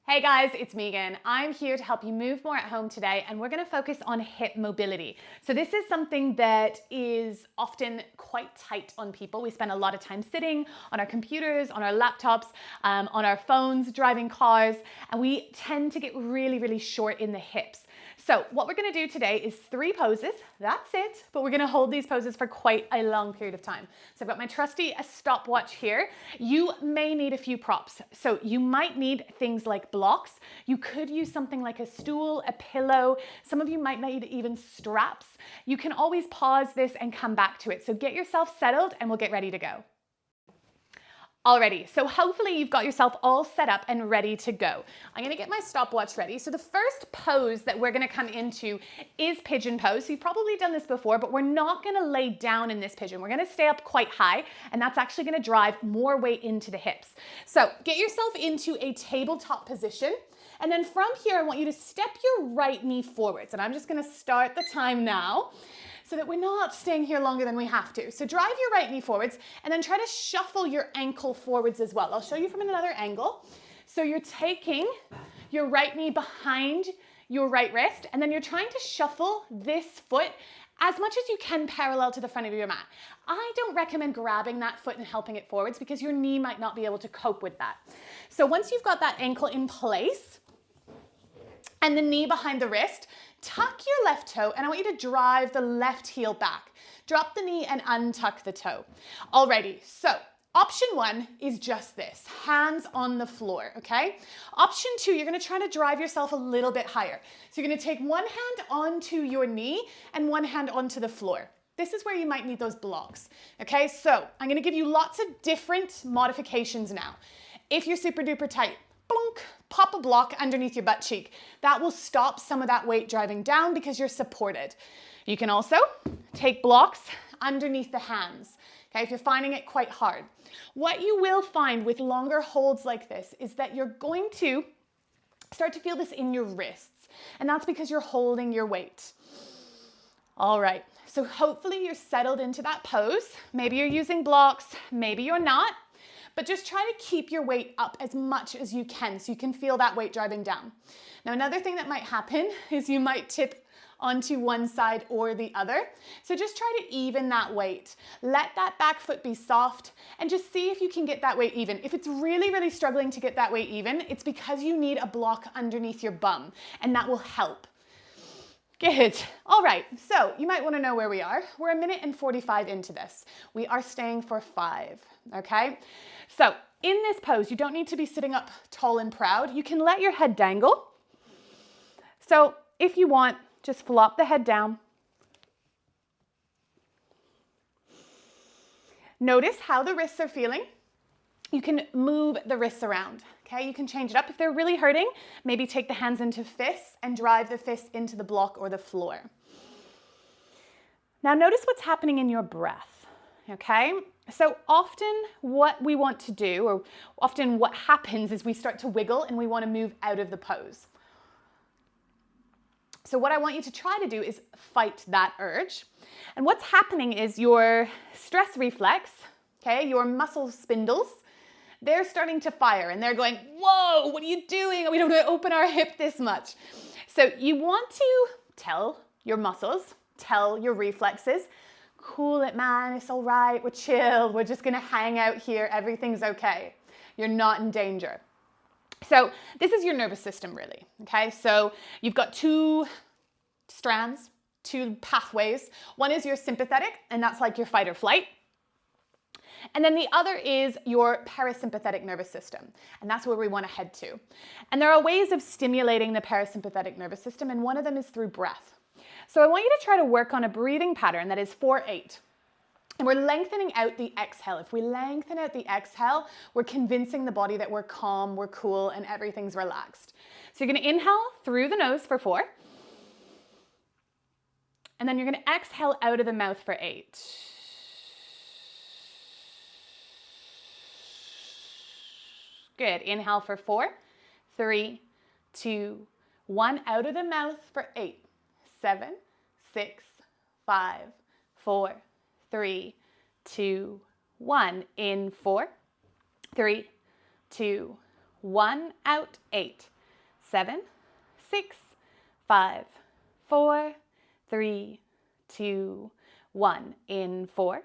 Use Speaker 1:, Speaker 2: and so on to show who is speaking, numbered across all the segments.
Speaker 1: Hey guys, it's Megan. I'm here to help you move more at home today, and we're going to focus on hip mobility. So this is something that is often quite tight on people. We spend a lot of time sitting on our computers, on our laptops, on our phones, driving cars, and we tend to get really, really short in the hips. So what we're going to do today is 3 poses. That's it. But we're going to hold these poses for quite a long period of time. So I've got my trusty stopwatch here. You may need a few props. So you might need things like blocks. You could use something like a stool, a pillow. Some of you might need even straps. You can always pause this and come back to it. So get yourself settled and we'll get ready to go. Alrighty, so hopefully you've got yourself all set up and ready to go. I'm gonna get my stopwatch ready. So the first pose that we're gonna come into is pigeon pose. So you've probably done this before, but we're not gonna lay down in this pigeon. We're gonna stay up quite high, and that's actually gonna drive more weight into the hips. So get yourself into a tabletop position. And then from here, I want you to step your right knee forwards. And I'm just gonna start the time now, so that we're not staying here longer than we have to. So drive your right knee forwards and then try to shuffle your ankle forwards as well. I'll show you from another angle. So you're taking your right knee behind your right wrist, and then you're trying to shuffle this foot as much as you can parallel to the front of your mat. I don't recommend grabbing that foot and helping it forwards because your knee might not be able to cope with that. So once you've got that ankle in place and the knee behind the wrist, tuck your left toe, and I want you to drive the left heel back. Drop the knee and untuck the toe. Alrighty, so option 1 is just this, hands on the floor, okay? Option 2, you're gonna try to drive yourself a little bit higher. So you're gonna take one hand onto your knee and one hand onto the floor. This is where you might need those blocks, okay? So I'm gonna give you lots of different modifications now. If you're super duper tight, blunk, pop a block underneath your butt cheek. That will stop some of that weight driving down because you're supported. You can also take blocks underneath the hands, okay, if you're finding it quite hard. What you will find with longer holds like this is that you're going to start to feel this in your wrists, and that's because you're holding your weight. All right, so hopefully you're settled into that pose. Maybe you're using blocks, maybe you're not. But just try to keep your weight up as much as you can so you can feel that weight driving down. Now, another thing that might happen is you might tip onto one side or the other. So just try to even that weight. Let that back foot be soft and just see if you can get that weight even. If it's really, really struggling to get that weight even, it's because you need a block underneath your bum, and that will help. Good. All right, so you might want to know where we are. We're 1 minute and 45 into this. We are staying for 5, okay? So in this pose, you don't need to be sitting up tall and proud. You can let your head dangle. So if you want, just flop the head down. Notice how the wrists are feeling. You can move the wrists around, okay? You can change it up. If they're really hurting, maybe take the hands into fists and drive the fists into the block or the floor. Now notice what's happening in your breath, okay? So often what we want to do, or often what happens, is we start to wiggle and we want to move out of the pose. So what I want you to try to do is fight that urge. And what's happening is your stress reflex, okay, your muscle spindles, they're starting to fire and they're going, whoa, what are you doing? We don't want to open our hip this much. So you want to tell your muscles, tell your reflexes, cool it, man, it's all right, we're chill, we're just gonna hang out here, everything's okay. You're not in danger. So this is your nervous system really, okay? So you've got 2 strands, 2 pathways. One is your sympathetic, and that's like your fight or flight. And then the other is your parasympathetic nervous system, and that's where we want to head to. And there are ways of stimulating the parasympathetic nervous system, and one of them is through breath. So I want you to try to work on a breathing pattern that is 4-8. And we're lengthening out the exhale. If we lengthen out the exhale, we're convincing the body that we're calm, we're cool, and everything's relaxed. So you're going to inhale through the nose for 4. And then you're going to exhale out of the mouth for 8. Good. Inhale for 4, 3, 2, 1. Out of the mouth for 8, 7, 6, 5, 4, 3, 2, 1. In 4, 3, 2, 1. Out. 8, 7, 6, 5, 4, 3, 2, 1. In 4,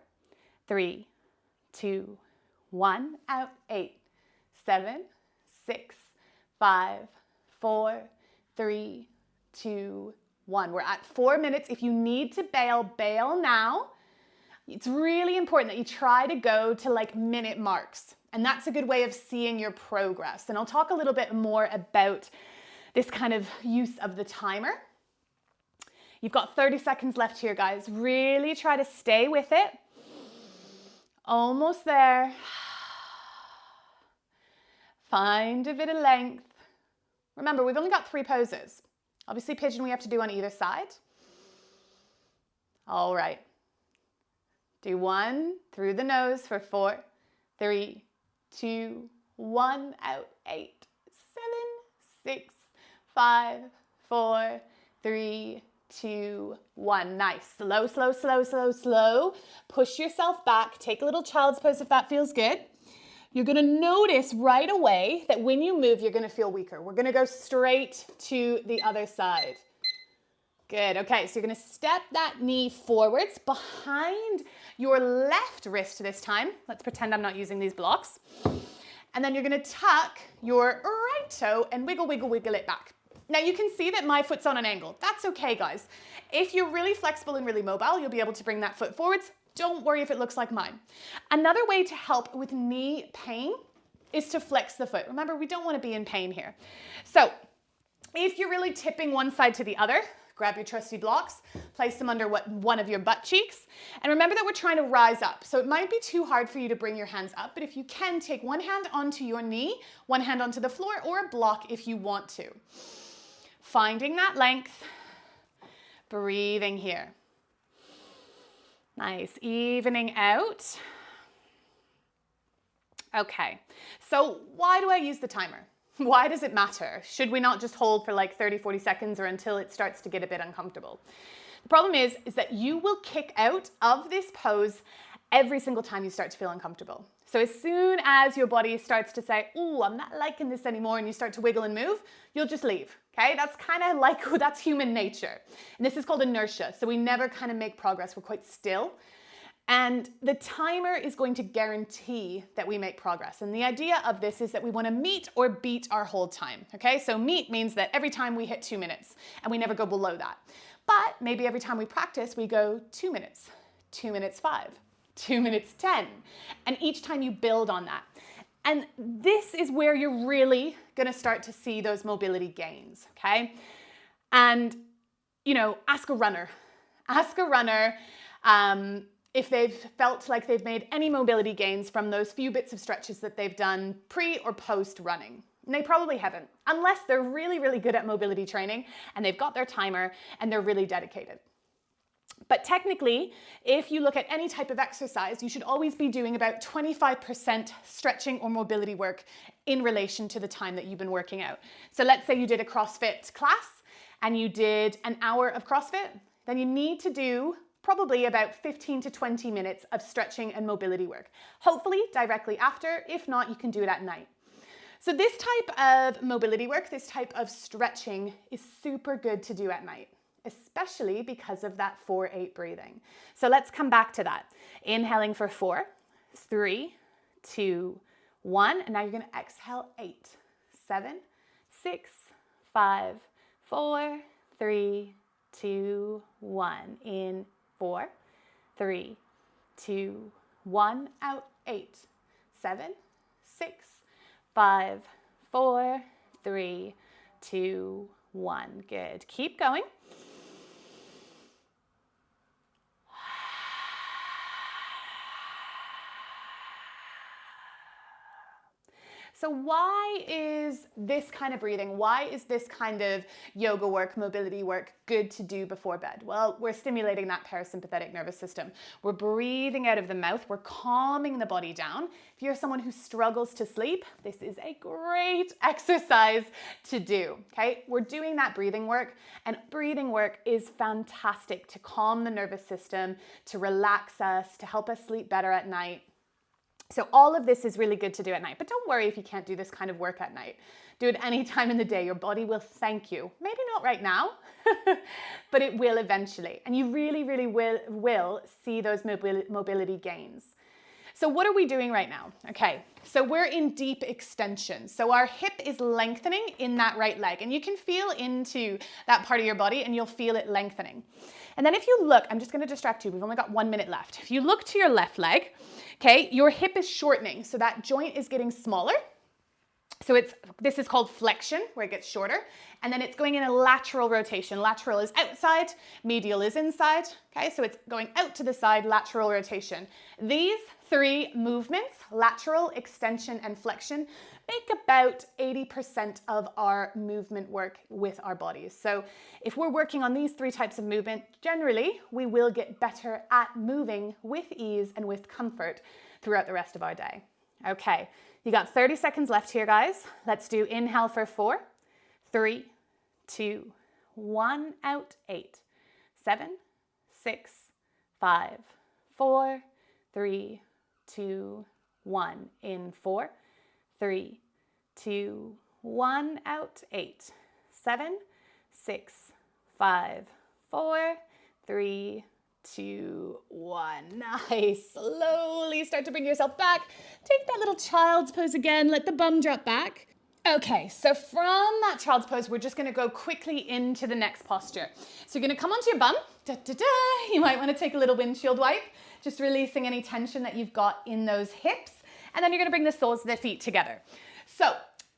Speaker 1: 3, 2, 1. Out. 8, 7, 6, 5, 4, 3, 2, 1. We're at 4 minutes. If you need to bail, bail now. It's really important that you try to go to like minute marks. And that's a good way of seeing your progress. And I'll talk a little bit more about this kind of use of the timer. You've got 30 seconds left here, guys. Really try to stay with it. Almost there. Find a bit of length. Remember, we've only got 3 poses. Obviously, pigeon we have to do on either side. All right. Do 1 through the nose for 4, 3, 2, 1. Out. 8, 7, 6, 5, 4, 3, 2, 1. Nice. Slow, slow, slow, slow, slow. Push yourself back. Take a little child's pose if that feels good. You're going to notice right away that when you move, you're going to feel weaker. We're going to go straight to the other side. Good. Okay, so you're going to step that knee forwards behind your left wrist this time. Let's pretend I'm not using these blocks. And then you're going to tuck your right toe and wiggle, wiggle, wiggle it back. Now you can see that my foot's on an angle. That's okay, guys. If you're really flexible and really mobile, you'll be able to bring that foot forwards. Don't worry if it looks like mine. Another way to help with knee pain is to flex the foot. Remember, we don't want to be in pain here. So if you're really tipping one side to the other, grab your trusty blocks, place them under one of your butt cheeks. And remember that we're trying to rise up. So it might be too hard for you to bring your hands up, but if you can, take one hand onto your knee, one hand onto the floor, or a block if you want to. Finding that length, breathing here. Nice, evening out. Okay, so why do I use the timer? Why does it matter? Should we not just hold for like 30, 40 seconds or until it starts to get a bit uncomfortable? The problem is that you will kick out of this pose every single time you start to feel uncomfortable. So as soon as your body starts to say, "Ooh, I'm not liking this anymore," and you start to wiggle and move, you'll just leave, okay? That's kind of like, that's human nature. And this is called inertia. So we never kind of make progress. We're quite still. And the timer is going to guarantee that we make progress. And the idea of this is that we want to meet or beat our hold time, okay? So meet means that every time we hit 2 minutes and we never go below that. But maybe every time we practice, we go 2 minutes, 2 minutes 5, 2 minutes 10. And each time you build on that. And this is where you're really going to start to see those mobility gains, okay? And, you know, ask a runner. Ask a runner if they've felt like they've made any mobility gains from those few bits of stretches that they've done pre or post running. And they probably haven't, unless they're really, really good at mobility training and they've got their timer and they're really dedicated. But technically, if you look at any type of exercise, you should always be doing about 25% stretching or mobility work in relation to the time that you've been working out. So let's say you did a CrossFit class and you did an hour of CrossFit, then you need to do probably about 15 to 20 minutes of stretching and mobility work. Hopefully directly after. If not, you can do it at night. So this type of mobility work, this type of stretching is super good to do at night, especially because of that 4-8 breathing. So let's come back to that. Inhaling for 4, 3, 2, 1. And now you're going to exhale 8, 7, 6, 5, 4, 3, 2, 1. In 4, 3, 2, 1. Out 8, 7, 6, 5, 4, 3, 2, 1. Good. Keep going. So why is this kind of breathing, why is this kind of yoga work, mobility work good to do before bed? Well, we're stimulating that parasympathetic nervous system. We're breathing out of the mouth. We're calming the body down. If you're someone who struggles to sleep, this is a great exercise to do, okay? We're doing that breathing work, and breathing work is fantastic to calm the nervous system, to relax us, to help us sleep better at night. So all of this is really good to do at night, but don't worry if you can't do this kind of work at night. Do it any time in the day. Your body will thank you. Maybe not right now, but it will eventually. And you really, really will see those mobility gains. So what are we doing right now? Okay, so we're in deep extension. So our hip is lengthening in that right leg, and you can feel into that part of your body and you'll feel it lengthening. And then if you look, I'm just going to distract you. We've only got 1 minute left. If you look to your left leg, okay, your hip is shortening. So that joint is getting smaller. So this is called flexion, where it gets shorter. And then it's going in a lateral rotation. Lateral is outside, medial is inside. Okay, so it's going out to the side, lateral rotation. These 3 movements, lateral, extension, and flexion, make about 80% of our movement work with our bodies. So if we're working on these 3 types of movement, generally, we will get better at moving with ease and with comfort throughout the rest of our day. Okay, you got 30 seconds left here, guys. Let's do inhale for 4, 3, 2, 1, out, 8, 7, 6, 5, 4, 3, 2, 1. In 4, 3, 2, 1, out, 8, 7, 6, 5, 4, 3, 2, 1. Nice. Slowly start to bring yourself back. Take that little child's pose again. Let the bum drop back. Okay, so from that child's pose, we're just going to go quickly into the next posture. So you're going to come onto your bum. Da, da, da. You might want to take a little windshield wipe, just releasing any tension that you've got in those hips. And then you're going to bring the soles of the feet together. So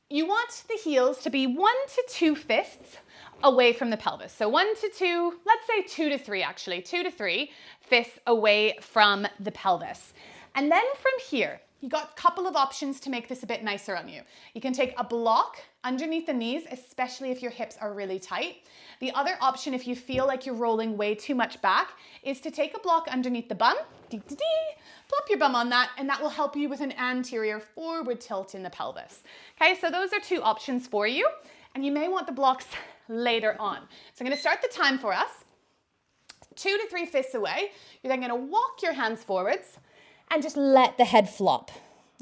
Speaker 1: you want the heels to be 1 to 2 fists away from the pelvis. So 1 to 2, let's say 2 to 3 actually, 2 to 3 fists away from the pelvis. And then from here, you got a couple of options to make this a bit nicer on you. You can take a block underneath the knees, especially if your hips are really tight. The other option, if you feel like you're rolling way too much back, is to take a block underneath the bum, plop your bum on that, and that will help you with an anterior forward tilt in the pelvis. Okay, so those are 2 options for you, and you may want the blocks later on. So I'm going to start the time for us. 2 to 3 fists away. You're then going to walk your hands forwards and just let the head flop.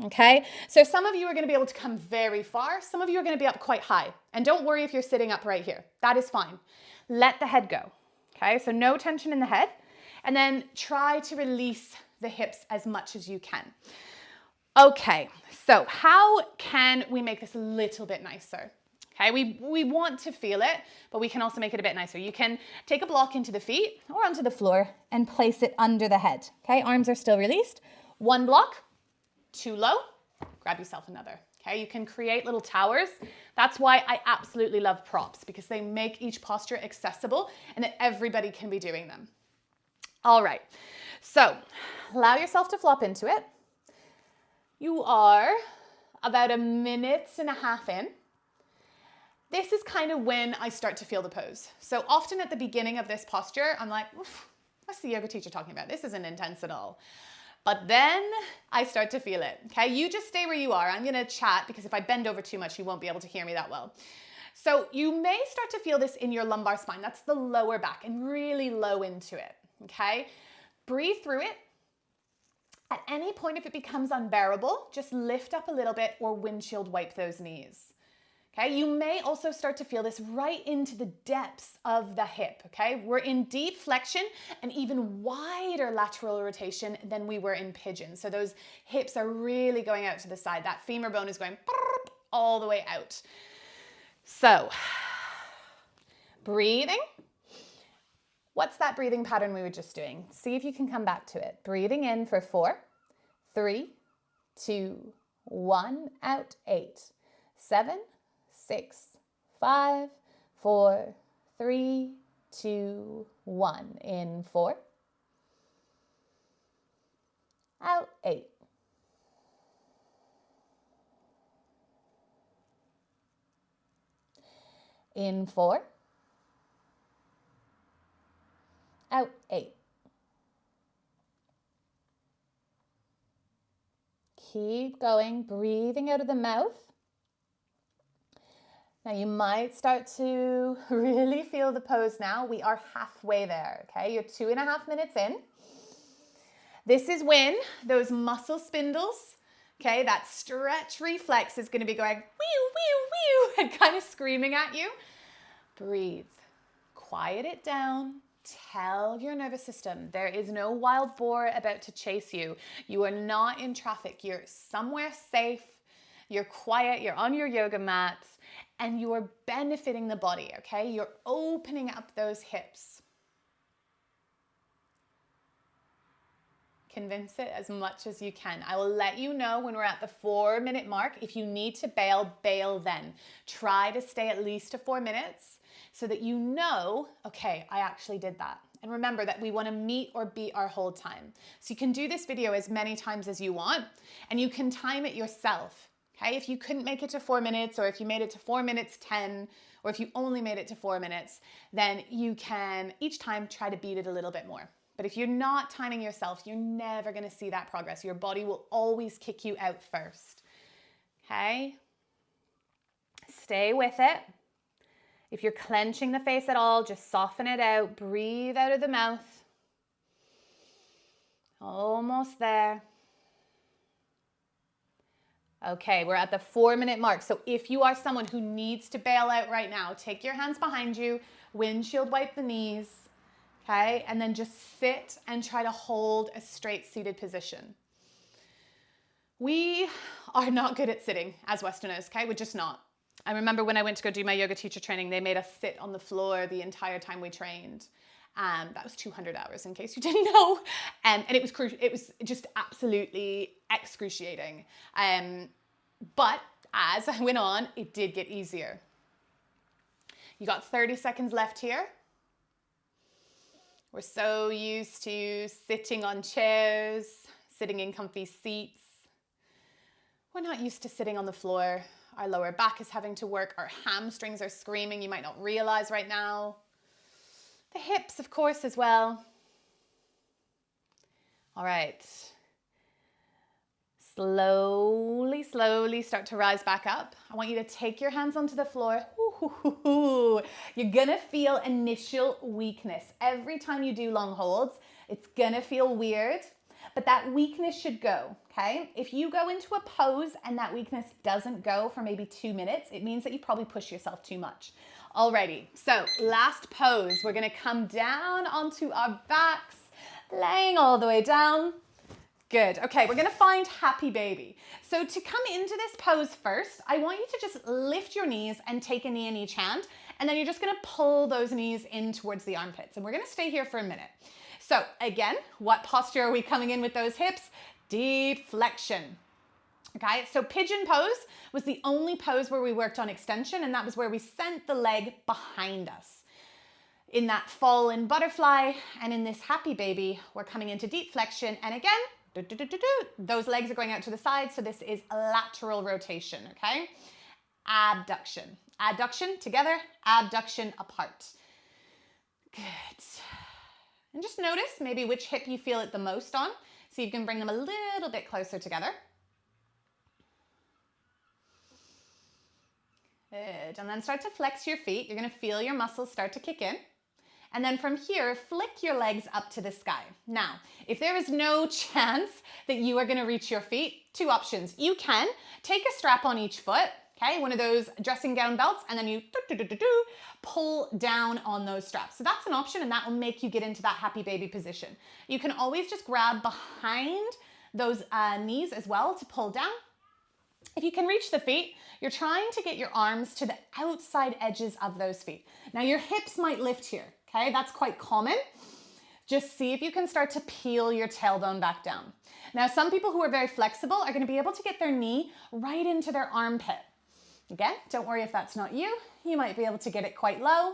Speaker 1: Okay, so some of you are going to be able to come very far. Some of you are going to be up quite high. And don't worry if you're sitting up right here. That is fine. Let the head go. Okay, so no tension in the head. And then try to release the hips as much as you can. Okay, so how can we make this a little bit nicer? Okay, we want to feel it, but we can also make it a bit nicer. You can take a block into the feet or onto the floor and place it under the head. Okay, arms are still released. 1 block, too low, grab yourself another. Okay, you can create little towers. That's why I absolutely love props, because they make each posture accessible and that everybody can be doing them. All right, so allow yourself to flop into it. You are about 1.5 minutes in. This is kind of when I start to feel the pose. So often at the beginning of this posture, I'm like, what's the yoga teacher talking about? This isn't intense at all. But then I start to feel it. Okay, you just stay where you are. I'm gonna chat because if I bend over too much, you won't be able to hear me that well. So you may start to feel this in your lumbar spine. That's the lower back, and really low into it. Okay, breathe through it. At any point, if it becomes unbearable, just lift up a little bit or windshield wipe those knees. Okay, you may also start to feel this right into the depths of the hip, okay? We're in deep flexion and even wider lateral rotation than we were in pigeon. So those hips are really going out to the side. That femur bone is going all the way out. So, breathing. What's that breathing pattern we were just doing? See if you can come back to it. Breathing in for 4, 3, 2, 1, out, 8, 7, 6, 5, 4, 3, 2, 1. In 4, out, 8. In 4, out, 8. Keep going, breathing out of the mouth. Now you might start to really feel the pose now. We are halfway there, okay? You're 2.5 minutes in. This is when those muscle spindles Okay, that stretch reflex is going to be going whew, whew, whew, and kind of screaming at you. Breathe. Quiet it down. Tell your nervous system there is no wild boar about to chase you. You are not in traffic. You're somewhere safe. You're quiet. You're on your yoga mat and you are benefiting the body, okay? You're opening up those hips. Convince it as much as you can. I will let you know when we're at the 4-minute mark. If you need to bail, bail then. Try to stay at least to 4 minutes so that you know, okay, I actually did that. And remember that we want to meet or beat our hold time. So you can do this video as many times as you want and you can time it yourself. Okay, if you couldn't make it to 4 minutes or if you made it to 4 minutes 10 or if you only made it to 4 minutes, then you can each time try to beat it a little bit more. But if you're not timing yourself, you're never going to see that progress. Your body will always kick you out first. Okay? Stay with it. If you're clenching the face at all, just soften it out. Breathe out of the mouth. Almost there. Okay, we're at the 4-minute mark. So if you are someone who needs to bail out right now, take your hands behind you, windshield wipe the knees. Okay, and then just sit and try to hold a straight seated position. We are not good at sitting as Westerners, okay? We're just not. I remember when I went to go do my yoga teacher training, they made us sit on the floor the entire time we trained. That was 200 hours in case you didn't know. And it was crucial. It was just absolutely excruciating. But as I went on, it did get easier. You got 30 seconds left here. We're so used to sitting on chairs, sitting in comfy seats. We're not used to sitting on the floor. Our lower back is having to work. Our hamstrings are screaming. You might not realize right now. The hips, of course, as well. All right. Slowly, slowly start to rise back up. I want you to take your hands onto the floor. You're gonna feel initial weakness. Every time you do long holds, it's gonna feel weird, but that weakness should go, okay? If you go into a pose and that weakness doesn't go for maybe 2 minutes, it means that you probably push yourself too much. Alrighty, so last pose, we're gonna come down onto our backs, laying all the way down. Good. Okay, we're going to find happy baby. So to come into this pose first, I want you to just lift your knees and take a knee in each hand. And then you're just going to pull those knees in towards the armpits. And we're going to stay here for a minute. So again, what posture are we coming in with those hips? Deep flexion. Okay, so pigeon pose was the only pose where we worked on extension, and that was where we sent the leg behind us. In that fallen butterfly and in this happy baby, we're coming into deep flexion. And again, those legs are going out to the side, so this is a lateral rotation, okay? Abduction. Adduction together, abduction apart. Good. And just notice maybe which hip you feel it the most on, so you can bring them a little bit closer together. Good. And then start to flex your feet. You're going to feel your muscles start to kick in. And then from here, flick your legs up to the sky. Now, if there is no chance that you are gonna reach your feet, 2 options. You can take a strap on each foot, okay? One of those dressing gown belts, and then you pull down on those straps. So that's an option, and that will make you get into that happy baby position. You can always just grab behind those knees as well to pull down. If you can reach the feet, you're trying to get your arms to the outside edges of those feet. Now your hips might lift here. Okay, that's quite common. Just see if you can start to peel your tailbone back down. Now, some people who are very flexible are going to be able to get their knee right into their armpit. Again, don't worry if that's not you. You might be able to get it quite low.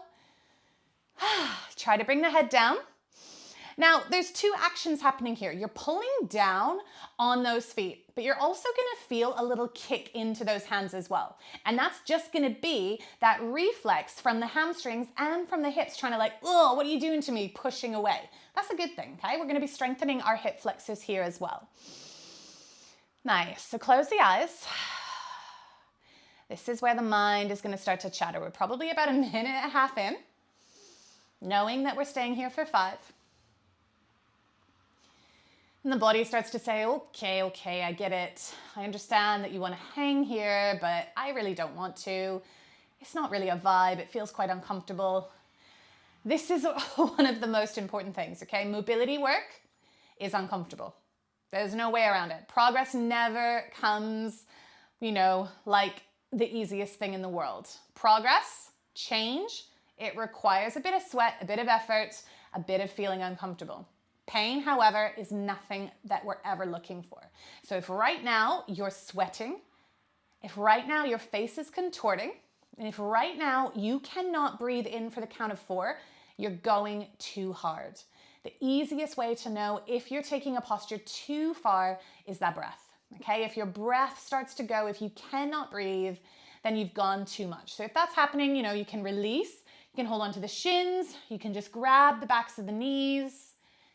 Speaker 1: Try to bring the head down. Now, there's 2 actions happening here. You're pulling down on those feet, but you're also gonna feel a little kick into those hands as well. And that's just gonna be that reflex from the hamstrings and from the hips trying to like, oh, what are you doing to me? Pushing away. That's a good thing, okay? We're gonna be strengthening our hip flexors here as well. Nice, so close the eyes. This is where the mind is gonna start to chatter. We're probably about 1.5 minutes in, knowing that we're staying here for 5. And the body starts to say, okay, I get it. I understand that you want to hang here, but I really don't want to. It's not really a vibe. It feels quite uncomfortable. This is one of the most important things, okay? Mobility work is uncomfortable. There's no way around it. Progress never comes, like the easiest thing in the world. Progress, change, it requires a bit of sweat, a bit of effort, a bit of feeling uncomfortable. Pain, however, is nothing that we're ever looking for. So if right now you're sweating, if right now your face is contorting, and if right now you cannot breathe in for the count of 4, you're going too hard. The easiest way to know if you're taking a posture too far is that breath, okay? If your breath starts to go, if you cannot breathe, then you've gone too much. So if that's happening, you can release, you can hold on to the shins, you can just grab the backs of the knees.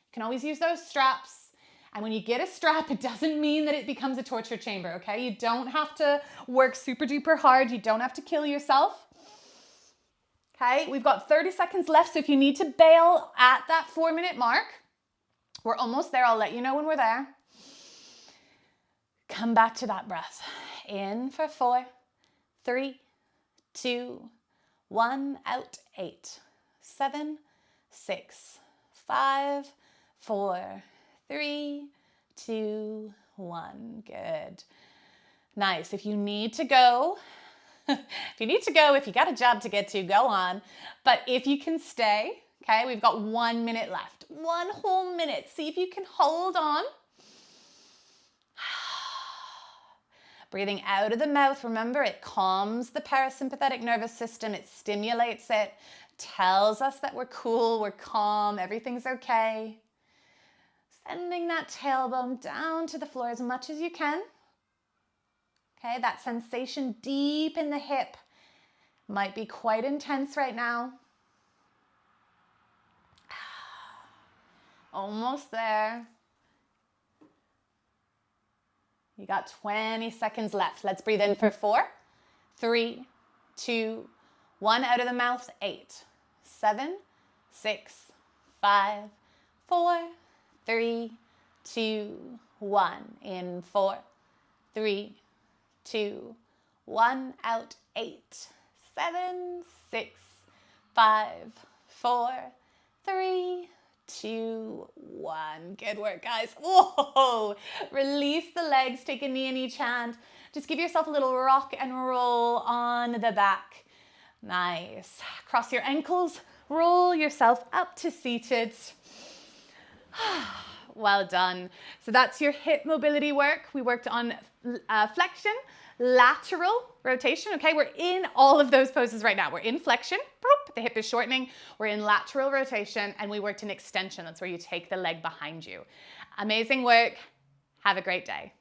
Speaker 1: You can always use those straps. And when you get a strap, it doesn't mean that it becomes a torture chamber, okay? You don't have to work super duper hard. You don't have to kill yourself. Okay, we've got 30 seconds left. So if you need to bail at that 4-minute mark, we're almost there. I'll let you know when we're there. Come back to that breath. In for 4, 3, 2, 1, out, 8, 7, 6, 5, 4, 3, 2, 1. Good. Nice. If you need to go, if you got a job to get to, go on. But if you can stay, okay, we've got 1 minute left. 1 whole minute. See if you can hold on. Breathing out of the mouth. Remember, it calms the parasympathetic nervous system. It stimulates it, tells us that we're cool, we're calm, everything's okay. Sending that tailbone down to the floor as much as you can. Okay, that sensation deep in the hip might be quite intense right now. Almost there. You got 20 seconds left. Let's breathe in for 4, 3, 2, 1. Out of the mouth, 8, 7, 6, 5, 4, 3, 2, 1. In 4, 3, 2, 1. Out, 8, 7, 6, 5, 4, 3, 2, 1. Good work, guys. Whoa! Release the legs. Take a knee in each hand. Just give yourself a little rock and roll on the back. Nice. Cross your ankles. Roll yourself up to seated. Well done. So that's your hip mobility work. We worked on flexion, lateral rotation. Okay, we're in all of those poses right now. We're in flexion, the hip is shortening. We're in lateral rotation, and we worked in extension. That's where you take the leg behind you. Amazing work. Have a great day.